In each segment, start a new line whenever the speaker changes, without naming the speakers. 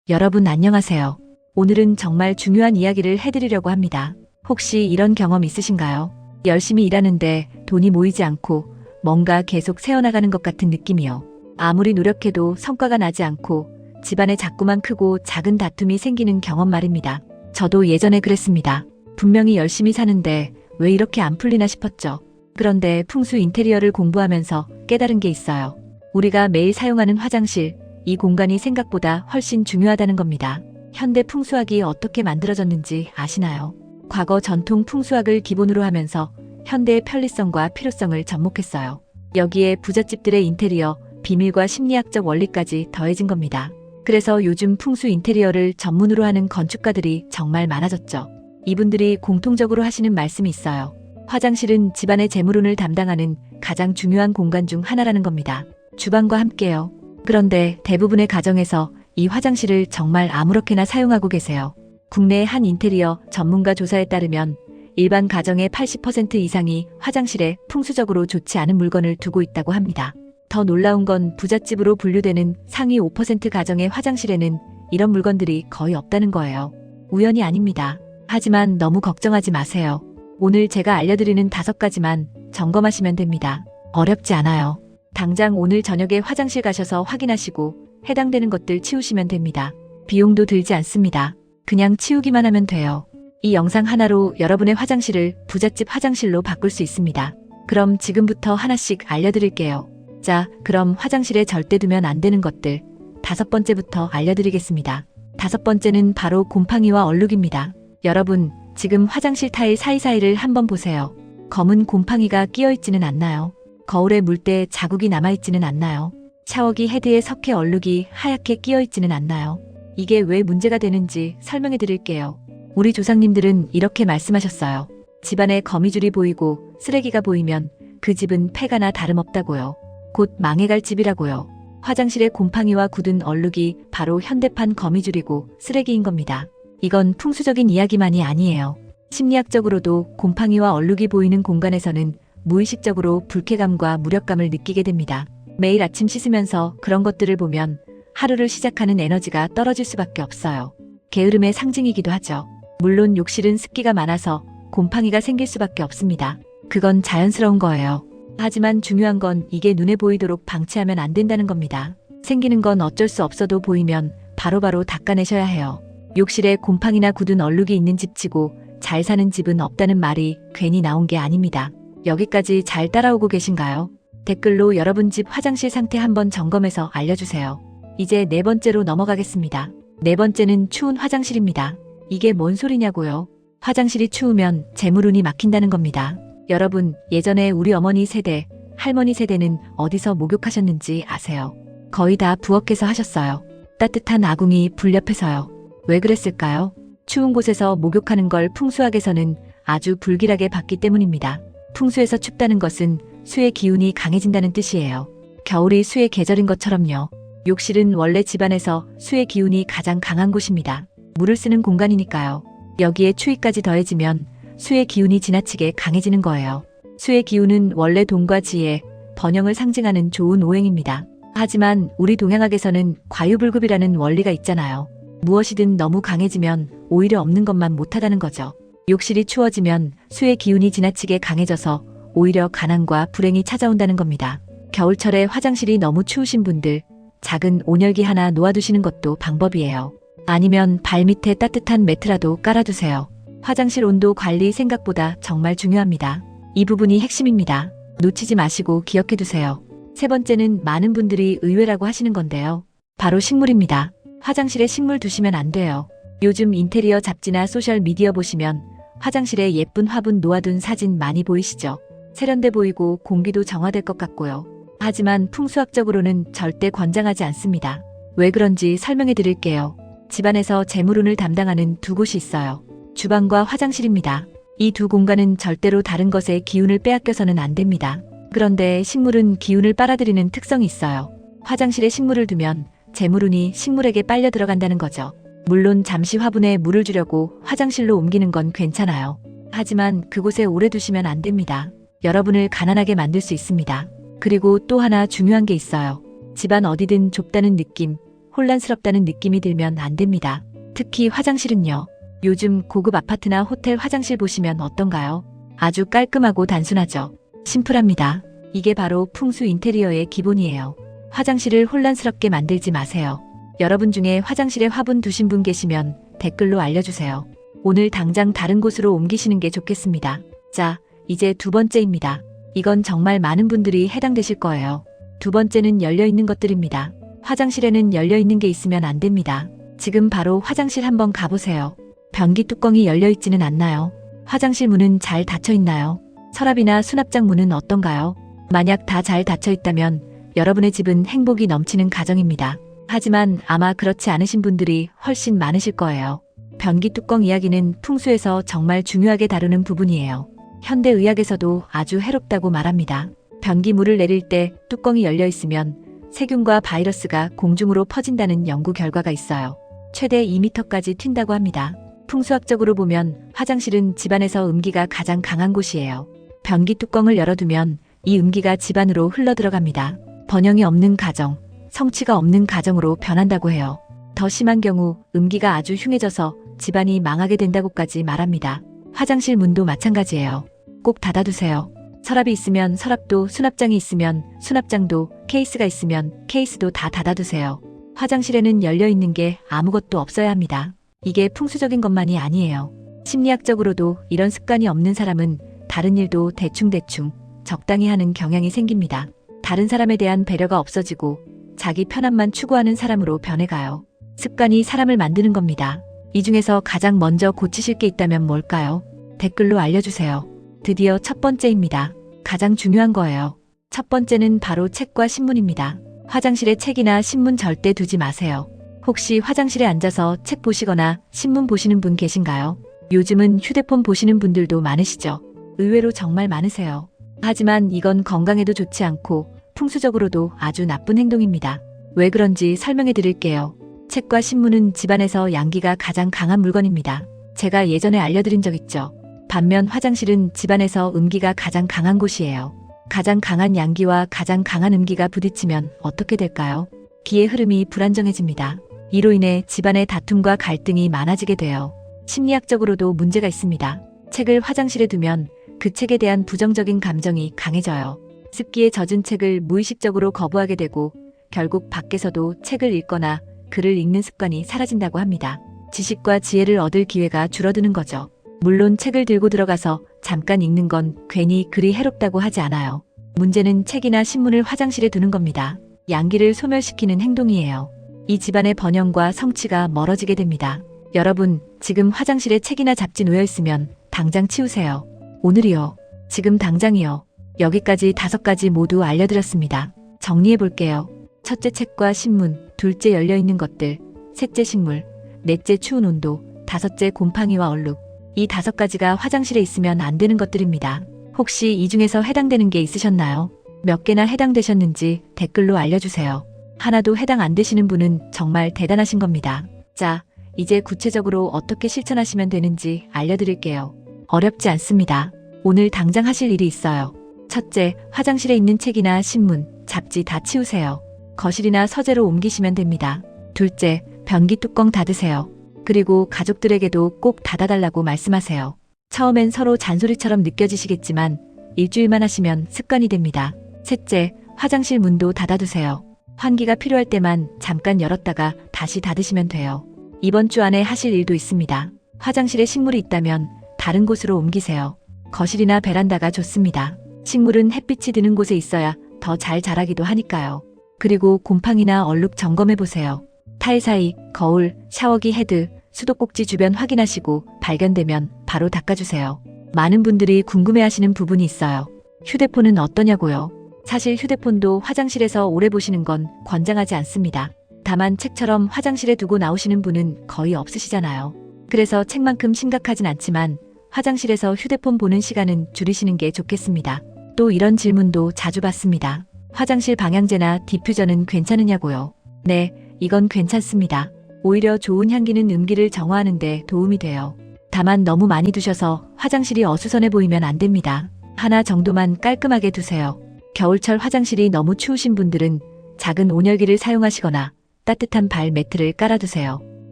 여러분 안녕하세요. 오늘은 정말 중요한 이야기를 해드리려고 합니다. 혹시 이런 경험 있으신가요? 열심히 일하는데 돈이 모이지 않고 뭔가 계속 새어나가는 것 같은 느낌이요. 아무리 노력해도 성과가 나지 않고 집안에 자꾸만 크고 작은 다툼이 생기는 경험 말입니다. 저도 예전에 그랬습니다. 분명히 열심히 사는데 왜 이렇게 안 풀리나 싶었죠. 그런데 풍수 인테리어를 공부하면서 깨달은 게 있어요. 우리가 매일 사용하는 화장실, 이 공간이 생각보다 훨씬 중요하다는 겁니다. 현대 풍수학이 어떻게 만들어졌는지 아시나요? 과거 전통 풍수학을 기본으로 하면서 현대의 편리성과 필요성을 접목했어요. 여기에 부잣집들의 인테리어, 비밀과 심리학적 원리까지 더해진 겁니다. 그래서 요즘 풍수 인테리어를 전문으로 하는 건축가들이 정말 많아졌죠. 이분들이 공통적으로 하시는 말씀이 있어요. 화장실은 집안의 재물운을 담당하는 가장 중요한 공간 중 하나라는 겁니다. 주방과 함께요. 그런데 대부분의 가정에서 이 화장실을 정말 아무렇게나 사용하고 계세요. 국내의 한 인테리어 전문가 조사에 따르면 일반 가정의 80% 이상이 화장실에 풍수적으로 좋지 않은 물건을 두고 있다고 합니다. 더 놀라운 건 부잣집으로 분류되는 상위 5% 가정의 화장실에는 이런 물건들이 거의 없다는 거예요. 우연이 아닙니다. 하지만 너무 걱정하지 마세요. 오늘 제가 알려드리는 5가지만 점검하시면 됩니다. 어렵지 않아요. 당장 오늘 저녁에 화장실 가셔서 확인하시고 해당되는 것들 치우시면 됩니다. 비용도 들지 않습니다. 그냥 치우기만 하면 돼요. 이 영상 하나로 여러분의 화장실을 부잣집 화장실로 바꿀 수 있습니다. 그럼 지금부터 하나씩 알려드릴게요. 자, 그럼 화장실에 절대 두면 안 되는 것들 5번째부터 알려드리겠습니다. 5번째는 바로 곰팡이와 얼룩입니다. 여러분, 지금 화장실 타일 사이사이를 한번 보세요. 검은 곰팡이가 끼어있지는 않나요? 거울에 물 때 자국이 남아있지는 않나요? 샤워기 헤드에 석회 얼룩이 하얗게 끼어있지는 않나요? 이게 왜 문제가 되는지 설명해 드릴게요. 우리 조상님들은 이렇게 말씀하셨어요. 집안에 거미줄이 보이고 쓰레기가 보이면 그 집은 폐가나 다름없다고요. 곧 망해갈 집이라고요. 화장실에 곰팡이와 굳은 얼룩이 바로 현대판 거미줄이고 쓰레기인 겁니다. 이건 풍수적인 이야기만이 아니에요. 심리학적으로도 곰팡이와 얼룩이 보이는 공간에서는 무의식적으로 불쾌감과 무력감을 느끼게 됩니다. 매일 아침 씻으면서 그런 것들을 보면 하루를 시작하는 에너지가 떨어질 수밖에 없어요. 게으름의 상징이기도 하죠. 물론 욕실은 습기가 많아서 곰팡이가 생길 수밖에 없습니다. 그건 자연스러운 거예요. 하지만 중요한 건 이게 눈에 보이도록 방치하면 안 된다는 겁니다. 생기는 건 어쩔 수 없어도 보이면 바로바로 닦아내셔야 해요. 욕실에 곰팡이나 굳은 얼룩이 있는 집치고 잘 사는 집은 없다는 말이 괜히 나온 게 아닙니다. 여기까지 잘 따라오고 계신가요? 댓글로 여러분 집 화장실 상태 한번 점검해서 알려주세요. 이제 4번째로 넘어가겠습니다. 4번째는 추운 화장실입니다. 이게 뭔 소리냐고요? 화장실이 추우면 재물운이 막힌다는 겁니다. 여러분, 예전에 우리 어머니 세대, 할머니 세대는 어디서 목욕하셨는지 아세요? 거의 다 부엌에서 하셨어요. 따뜻한 아궁이 불 옆에서요. 왜 그랬을까요? 추운 곳에서 목욕하는 걸 풍수학에서는 아주 불길하게 봤기 때문입니다. 풍수에서 춥다는 것은 수의 기운이 강해진다는 뜻이에요. 겨울이 수의 계절인 것처럼요. 욕실은 원래 집안에서 수의 기운이 가장 강한 곳입니다. 물을 쓰는 공간이니까요. 여기에 추위까지 더해지면 수의 기운이 지나치게 강해지는 거예요. 수의 기운은 원래 돈과 지혜, 번영을 상징하는 좋은 오행입니다. 하지만 우리 동양학에서는 과유불급이라는 원리가 있잖아요. 무엇이든 너무 강해지면 오히려 없는 것만 못하다는 거죠. 욕실이 추워지면 수의 기운이 지나치게 강해져서 오히려 가난과 불행이 찾아온다는 겁니다. 겨울철에 화장실이 너무 추우신 분들, 작은 온열기 하나 놓아두시는 것도 방법이에요. 아니면 발밑에 따뜻한 매트라도 깔아두세요. 화장실 온도 관리 생각보다 정말 중요합니다. 이 부분이 핵심입니다. 놓치지 마시고 기억해두세요. 3번째는 많은 분들이 의외라고 하시는 건데요. 바로 식물입니다. 화장실에 식물 두시면 안 돼요. 요즘 인테리어 잡지나 소셜미디어 보시면 화장실에 예쁜 화분 놓아둔 사진 많이 보이시죠? 세련돼 보이고 공기도 정화될 것 같고요. 하지만 풍수학적으로는 절대 권장하지 않습니다. 왜 그런지 설명해 드릴게요. 집안에서 재물운을 담당하는 2곳이 있어요. 주방과 화장실입니다. 이 2 공간은 절대로 다른 것에 기운을 빼앗겨서는 안 됩니다. 그런데 식물은 기운을 빨아들이는 특성이 있어요. 화장실에 식물을 두면 재물운이 식물에게 빨려 들어간다는 거죠. 물론 잠시 화분에 물을 주려고 화장실로 옮기는 건 괜찮아요. 하지만 그곳에 오래 두시면 안 됩니다. 여러분을 가난하게 만들 수 있습니다. 그리고 또 하나 중요한 게 있어요. 집안 어디든 좁다는 느낌, 혼란스럽다는 느낌이 들면 안 됩니다. 특히 화장실은요. 요즘 고급 아파트나 호텔 화장실 보시면 어떤가요? 아주 깔끔하고 단순하죠. 심플합니다. 이게 바로 풍수 인테리어의 기본이에요. 화장실을 혼란스럽게 만들지 마세요. 여러분 중에 화장실에 화분 두신 분 계시면 댓글로 알려주세요. 오늘 당장 다른 곳으로 옮기시는 게 좋겠습니다. 자, 이제 두 번째입니다. 이건 정말 많은 분들이 해당되실 거예요. 두 번째는 열려있는 것들입니다. 화장실에는 열려있는 게 있으면 안 됩니다. 지금 바로 화장실 한번 가보세요. 변기 뚜껑이 열려있지는 않나요? 화장실 문은 잘 닫혀있나요? 서랍이나 수납장 문은 어떤가요? 만약 다 잘 닫혀있다면 여러분의 집은 행복이 넘치는 가정입니다. 하지만 아마 그렇지 않으신 분들이 훨씬 많으실 거예요. 변기 뚜껑 이야기는 풍수에서 정말 중요하게 다루는 부분이에요. 현대의학에서도 아주 해롭다고 말합니다. 변기 물을 내릴 때 뚜껑이 열려 있으면 세균과 바이러스가 공중으로 퍼진다는 연구 결과가 있어요. 최대 2m까지 튄다고 합니다. 풍수학적으로 보면 화장실은 집안에서 음기가 가장 강한 곳이에요. 변기 뚜껑을 열어두면 이 음기가 집안으로 흘러들어갑니다. 번영이 없는 가정, 성취가 없는 가정으로 변한다고 해요. 더 심한 경우 음기가 아주 흉해져서 집안이 망하게 된다고까지 말합니다. 화장실 문도 마찬가지예요. 꼭 닫아두세요. 서랍이 있으면 서랍도, 수납장이 있으면 수납장도, 케이스가 있으면 케이스도 다 닫아두세요. 화장실에는 열려있는 게 아무것도 없어야 합니다. 이게 풍수적인 것만이 아니에요. 심리학적으로도 이런 습관이 없는 사람은 다른 일도 대충대충 적당히 하는 경향이 생깁니다. 다른 사람에 대한 배려가 없어지고 자기 편함만 추구하는 사람으로 변해가요. 습관이 사람을 만드는 겁니다. 이 중에서 가장 먼저 고치실 게 있다면 뭘까요? 댓글로 알려주세요. 드디어 첫 번째입니다. 가장 중요한 거예요. 첫 번째는 바로 책과 신문입니다. 화장실에 책이나 신문 절대 두지 마세요. 혹시 화장실에 앉아서 책 보시거나 신문 보시는 분 계신가요? 요즘은 휴대폰 보시는 분들도 많으시죠? 의외로 정말 많으세요. 하지만 이건 건강에도 좋지 않고 풍수적으로도 아주 나쁜 행동입니다. 왜 그런지 설명해 드릴게요. 책과 신문은 집안에서 양기가 가장 강한 물건입니다. 제가 예전에 알려드린 적 있죠. 반면 화장실은 집안에서 음기가 가장 강한 곳이에요. 가장 강한 양기와 가장 강한 음기가 부딪히면 어떻게 될까요? 기의 흐름이 불안정해집니다. 이로 인해 집안의 다툼과 갈등이 많아지게 돼요. 심리학적으로도 문제가 있습니다. 책을 화장실에 두면 그 책에 대한 부정적인 감정이 강해져요. 습기에 젖은 책을 무의식적으로 거부하게 되고 결국 밖에서도 책을 읽거나 글을 읽는 습관이 사라진다고 합니다. 지식과 지혜를 얻을 기회가 줄어드는 거죠. 물론 책을 들고 들어가서 잠깐 읽는 건 괜히 그리 해롭다고 하지 않아요. 문제는 책이나 신문을 화장실에 두는 겁니다. 양기를 소멸시키는 행동이에요. 이 집안의 번영과 성취가 멀어지게 됩니다. 여러분, 지금 화장실에 책이나 잡지 놓여 있으면 당장 치우세요. 오늘이요. 지금 당장이요. 여기까지 5가지 모두 알려드렸습니다. 정리해 볼게요. 첫째 책과 신문, 둘째 열려있는 것들, 셋째 식물, 넷째 추운 온도, 다섯째 곰팡이와 얼룩. 이 5가지가 화장실에 있으면 안 되는 것들입니다. 혹시 이 중에서 해당되는 게 있으셨나요? 몇 개나 해당되셨는지 댓글로 알려주세요. 하나도 해당 안 되시는 분은 정말 대단하신 겁니다. 자, 이제 구체적으로 어떻게 실천하시면 되는지 알려드릴게요. 어렵지 않습니다. 오늘 당장 하실 일이 있어요. 첫째, 화장실에 있는 책이나 신문, 잡지 다 치우세요. 거실이나 서재로 옮기시면 됩니다. 둘째, 변기 뚜껑 닫으세요. 그리고 가족들에게도 꼭 닫아달라고 말씀하세요. 처음엔 서로 잔소리처럼 느껴지시겠지만 일주일만 하시면 습관이 됩니다. 셋째, 화장실 문도 닫아두세요. 환기가 필요할 때만 잠깐 열었다가 다시 닫으시면 돼요. 이번 주 안에 하실 일도 있습니다. 화장실에 식물이 있다면 다른 곳으로 옮기세요. 거실이나 베란다가 좋습니다. 식물은 햇빛이 드는 곳에 있어야 더 잘 자라기도 하니까요. 그리고 곰팡이나 얼룩 점검해보세요. 타일 사이, 거울, 샤워기 헤드, 수도꼭지 주변 확인하시고 발견되면 바로 닦아주세요. 많은 분들이 궁금해하시는 부분이 있어요. 휴대폰은 어떠냐고요? 사실 휴대폰도 화장실에서 오래 보시는 건 권장하지 않습니다. 다만 책처럼 화장실에 두고 나오시는 분은 거의 없으시잖아요. 그래서 책만큼 심각하진 않지만 화장실에서 휴대폰 보는 시간은 줄이시는 게 좋겠습니다. 또 이런 질문도 자주 받습니다. 화장실 방향제나 디퓨저는 괜찮으냐고요? 네, 이건 괜찮습니다. 오히려 좋은 향기는 음기를 정화하는 데 도움이 돼요. 다만 너무 많이 두셔서 화장실이 어수선해 보이면 안 됩니다. 하나 정도만 깔끔하게 두세요. 겨울철 화장실이 너무 추우신 분들은 작은 온열기를 사용하시거나 따뜻한 발 매트를 깔아두세요.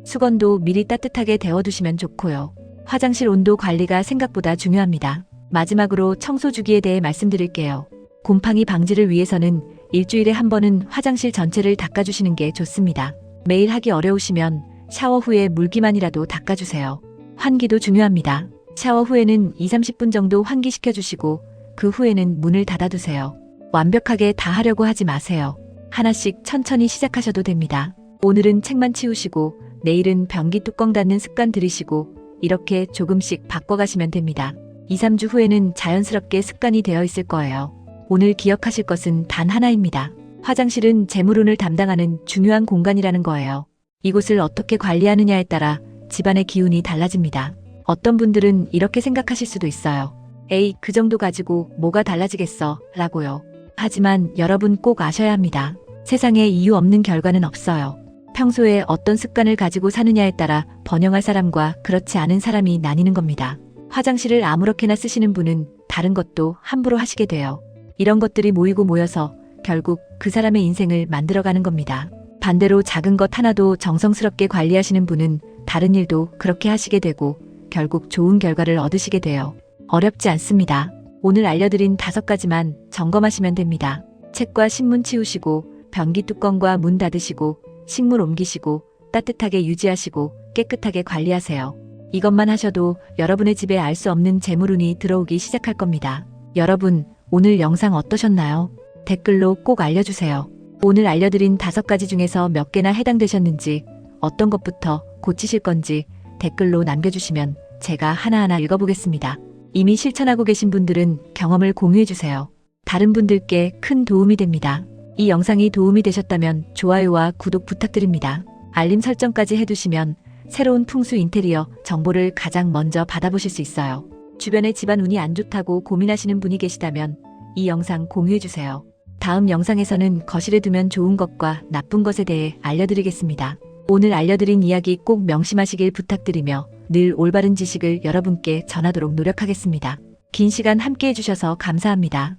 수건도 미리 따뜻하게 데워두시면 좋고요. 화장실 온도 관리가 생각보다 중요합니다. 마지막으로 청소 주기에 대해 말씀드릴게요. 곰팡이 방지를 위해서는 일주일에 한 번은 화장실 전체를 닦아주시는 게 좋습니다. 매일 하기 어려우시면 샤워 후에 물기만이라도 닦아주세요. 환기도 중요합니다. 샤워 후에는 2~30분 정도 환기시켜주시고 그 후에는 문을 닫아두세요. 완벽하게 다 하려고 하지 마세요. 하나씩 천천히 시작하셔도 됩니다. 오늘은 책만 치우시고 내일은 변기 뚜껑 닫는 습관 들이시고 이렇게 조금씩 바꿔가시면 됩니다. 2~3주 후에는 자연스럽게 습관이 되어 있을 거예요. 오늘 기억하실 것은 단 하나입니다. 화장실은 재물운을 담당하는 중요한 공간이라는 거예요. 이곳을 어떻게 관리하느냐에 따라 집안의 기운이 달라집니다. 어떤 분들은 이렇게 생각하실 수도 있어요. 에이, 그 정도 가지고 뭐가 달라지겠어 라고요. 하지만 여러분 꼭 아셔야 합니다. 세상에 이유 없는 결과는 없어요. 평소에 어떤 습관을 가지고 사느냐에 따라 번영할 사람과 그렇지 않은 사람이 나뉘는 겁니다. 화장실을 아무렇게나 쓰시는 분은 다른 것도 함부로 하시게 돼요. 이런 것들이 모이고 모여서 결국 그 사람의 인생을 만들어가는 겁니다. 반대로 작은 것 하나도 정성스럽게 관리하시는 분은 다른 일도 그렇게 하시게 되고 결국 좋은 결과를 얻으시게 돼요. 어렵지 않습니다. 오늘 알려드린 5가지만 점검하시면 됩니다. 책과 신문 치우시고 변기 뚜껑과 문 닫으시고 식물 옮기시고 따뜻하게 유지하시고 깨끗하게 관리하세요. 이것만 하셔도 여러분의 집에 알 수 없는 재물운이 들어오기 시작할 겁니다. 여러분, 오늘 영상 어떠셨나요? 댓글로 꼭 알려주세요. 오늘 알려드린 5가지 중에서 몇 개나 해당되셨는지, 어떤 것부터 고치실 건지 댓글로 남겨주시면 제가 하나하나 읽어보겠습니다. 이미 실천하고 계신 분들은 경험을 공유해주세요. 다른 분들께 큰 도움이 됩니다. 이 영상이 도움이 되셨다면 좋아요와 구독 부탁드립니다. 알림 설정까지 해두시면 새로운 풍수 인테리어 정보를 가장 먼저 받아보실 수 있어요. 주변에 집안 운이 안 좋다고 고민하시는 분이 계시다면 이 영상 공유해주세요. 다음 영상에서는 거실에 두면 좋은 것과 나쁜 것에 대해 알려드리겠습니다. 오늘 알려드린 이야기 꼭 명심하시길 부탁드리며 늘 올바른 지식을 여러분께 전하도록 노력하겠습니다. 긴 시간 함께 해주셔서 감사합니다.